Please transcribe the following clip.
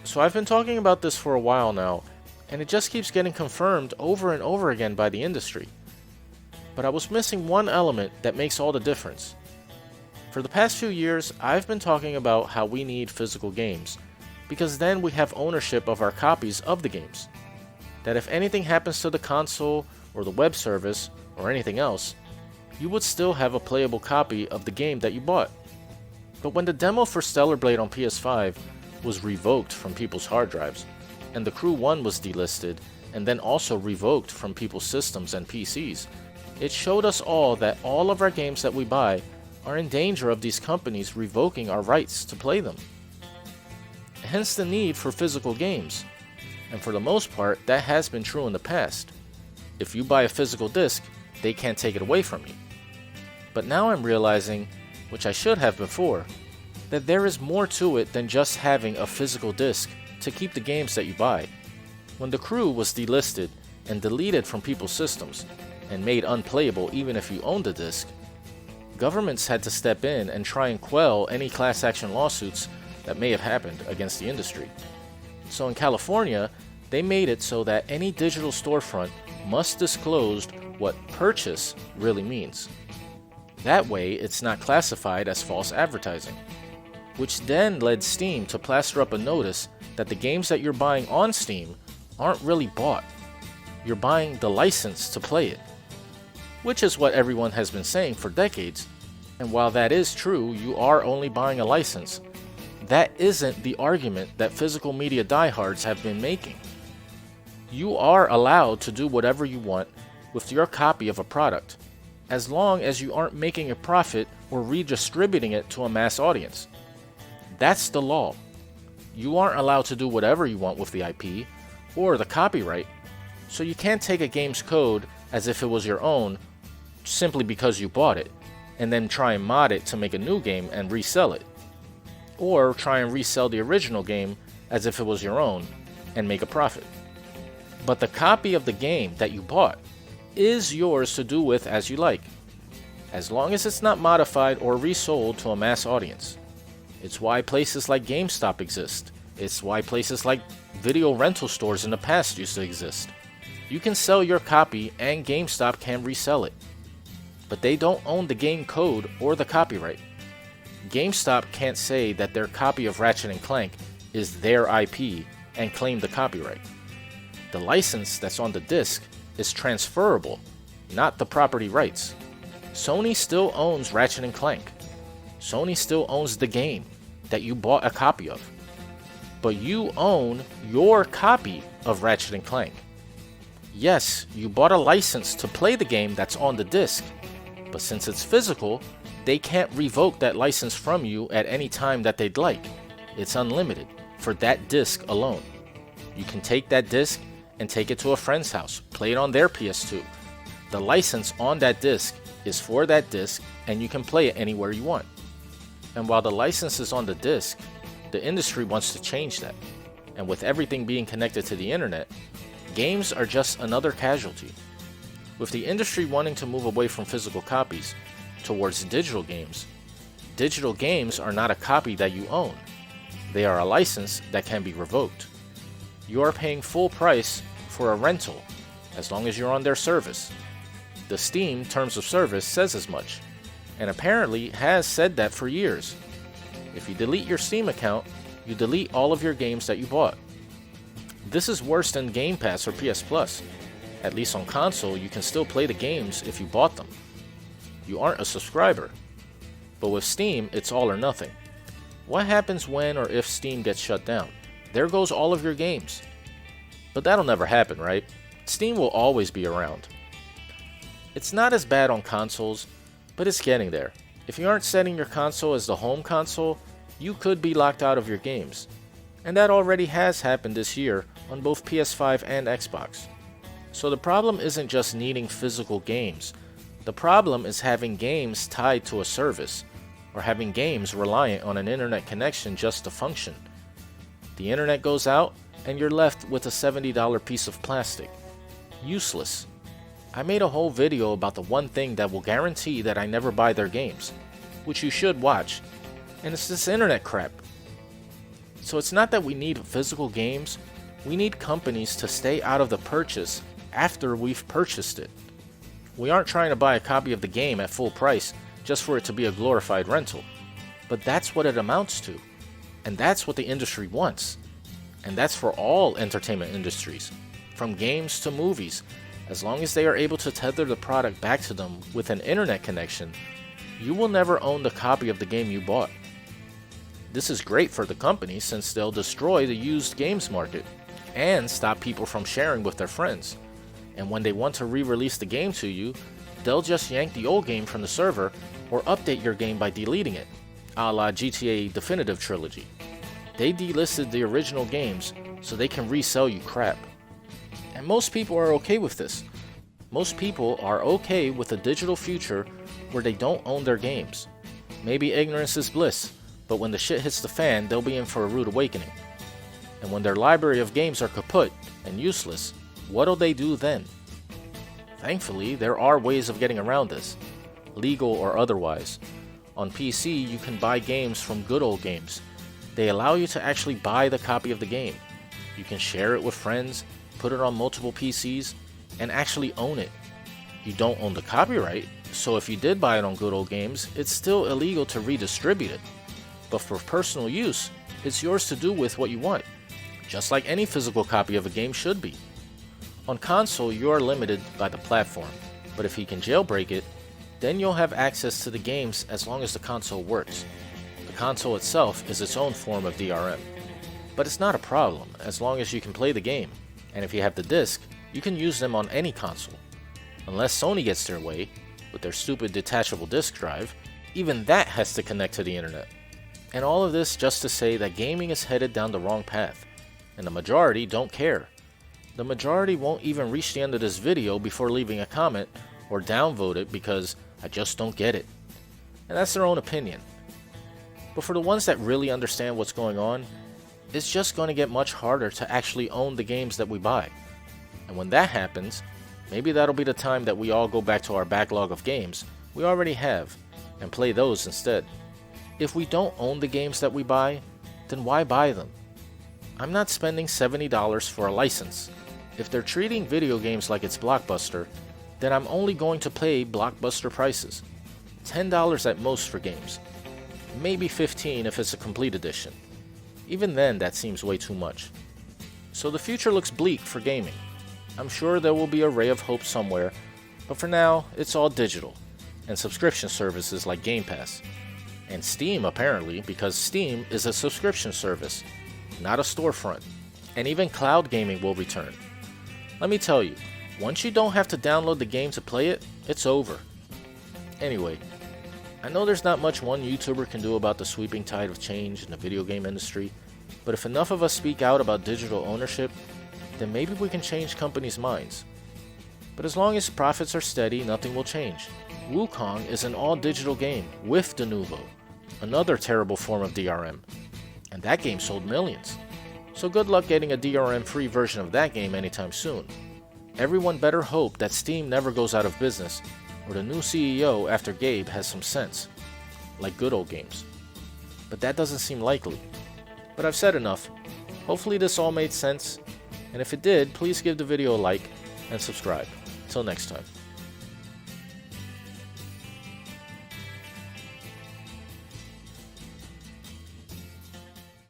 So I've been talking about this for a while now, and it just keeps getting confirmed over and over again by the industry. But I was missing one element that makes all the difference. For the past few years, I've been talking about how we need physical games, because then we have ownership of our copies of the games. That if anything happens to the console or the web service or anything else, you would still have a playable copy of the game that you bought. But when the demo for Stellar Blade on PS5 was revoked from people's hard drives, and the Crew 1 was delisted and then also revoked from people's systems and PCs, it showed us all that all of our games that we buy are in danger of these companies revoking our rights to play them. Hence the need for physical games, and for the most part that has been true in the past. If you buy a physical disc, they can't take it away from you. But now I'm realizing, which I should have before, that there is more to it than just having a physical disc to keep the games that you buy. When the Crew was delisted and deleted from people's systems, and made unplayable even if you owned the disc, governments had to step in and try and quell any class action lawsuits that may have happened against the industry. So in California, they made it so that any digital storefront must disclose what purchase really means. That way, it's not classified as false advertising, which then led Steam to plaster up a notice that the games that you're buying on Steam aren't really bought. You're buying the license to play it, which is what everyone has been saying for decades. And while that is true, you are only buying a license. That isn't the argument that physical media diehards have been making. You are allowed to do whatever you want with your copy of a product, as long as you aren't making a profit or redistributing it to a mass audience. That's the law. You aren't allowed to do whatever you want with the IP or the copyright, so you can't take a game's code as if it was your own simply because you bought it, and then try and mod it to make a new game and resell it. Or try and resell the original game as if it was your own and make a profit. But the copy of the game that you bought is yours to do with as you like, as long as it's not modified or resold to a mass audience. It's why places like GameStop exist. It's why places like video rental stores in the past used to exist. You can sell your copy and GameStop can resell it, but they don't own the game code or the copyright. GameStop can't say that their copy of Ratchet & Clank is their IP and claim the copyright. The license that's on the disc is transferable, not the property rights. Sony still owns Ratchet & Clank. Sony still owns the game that you bought a copy of. But you own your copy of Ratchet & Clank. Yes, you bought a license to play the game that's on the disc, but since it's physical, they can't revoke that license from you at any time that they'd like. It's unlimited for that disc alone. You can take that disc and take it to a friend's house, play it on their PS2. The license on that disc is for that disc, and you can play it anywhere you want. And while the license is on the disc, the industry wants to change that. And with everything being connected to the internet, games are just another casualty. With the industry wanting to move away from physical copies towards digital games are not a copy that you own. They are a license that can be revoked. You are paying full price for a rental as long as you're on their service. The Steam Terms of Service says as much, and apparently has said that for years. If you delete your Steam account, you delete all of your games that you bought. This is worse than Game Pass or PS Plus. At least on console, you can still play the games if you bought them. You aren't a subscriber. But with Steam, it's all or nothing. What happens when or if Steam gets shut down? There goes all of your games. But that'll never happen, right? Steam will always be around. It's not as bad on consoles, but it's getting there. If you aren't setting your console as the home console, you could be locked out of your games. And that already has happened this year on both PS5 and Xbox. So the problem isn't just needing physical games. The problem is having games tied to a service, or having games reliant on an internet connection just to function. The internet goes out, and you're left with a $70 piece of plastic. Useless. I made a whole video about the one thing that will guarantee that I never buy their games, which you should watch, and it's this internet crap. So it's not that we need physical games, we need companies to stay out of the purchase after we've purchased it. We aren't trying to buy a copy of the game at full price just for it to be a glorified rental. But that's what it amounts to. And that's what the industry wants. And that's for all entertainment industries, from games to movies. As long as they are able to tether the product back to them with an internet connection, you will never own the copy of the game you bought. This is great for the company since they'll destroy the used games market and stop people from sharing with their friends. And when they want to re-release the game to you, they'll just yank the old game from the server or update your game by deleting it, a la GTA Definitive Trilogy. They delisted the original games so they can resell you crap. And most people are okay with this. Most people are okay with a digital future where they don't own their games. Maybe ignorance is bliss, but when the shit hits the fan, they'll be in for a rude awakening. And when their library of games are kaput and useless, what'll they do then? Thankfully, there are ways of getting around this, legal or otherwise. On PC, you can buy games from Good Old Games. They allow you to actually buy the copy of the game. You can share it with friends, put it on multiple PCs, and actually own it. You don't own the copyright, so if you did buy it on Good Old Games, it's still illegal to redistribute it. But for personal use, it's yours to do with what you want, just like any physical copy of a game should be. On console, you are limited by the platform, but if you can jailbreak it, then you'll have access to the games as long as the console works. The console itself is its own form of DRM. But it's not a problem, as long as you can play the game, and if you have the disc, you can use them on any console. Unless Sony gets their way, with their stupid detachable disc drive, even that has to connect to the internet. And all of this just to say that gaming is headed down the wrong path, and the majority don't care. The majority won't even reach the end of this video before leaving a comment or downvote it because I just don't get it. And that's their own opinion. But for the ones that really understand what's going on, it's just going to get much harder to actually own the games that we buy. And when that happens, maybe that'll be the time that we all go back to our backlog of games we already have and play those instead. If we don't own the games that we buy, then why buy them? I'm not spending $70 for a license. If they're treating video games like it's Blockbuster, then I'm only going to pay Blockbuster prices. $10 at most for games. Maybe $15 if it's a complete edition. Even then, that seems way too much. So the future looks bleak for gaming. I'm sure there will be a ray of hope somewhere, but for now, it's all digital, and subscription services like Game Pass. And Steam apparently, because Steam is a subscription service, not a storefront. And even cloud gaming will return. Let me tell you, once you don't have to download the game to play it, it's over. Anyway, I know there's not much one YouTuber can do about the sweeping tide of change in the video game industry, but if enough of us speak out about digital ownership, then maybe we can change companies' minds. But as long as profits are steady, nothing will change. Wukong is an all-digital game with Denuvo, another terrible form of DRM, and that game sold millions. So good luck getting a DRM-free version of that game anytime soon. Everyone better hope that Steam never goes out of business, or the new CEO after Gabe has some sense, like Good Old Games. But that doesn't seem likely. But I've said enough. Hopefully this all made sense, and if it did, please give the video a like and subscribe. Till next time.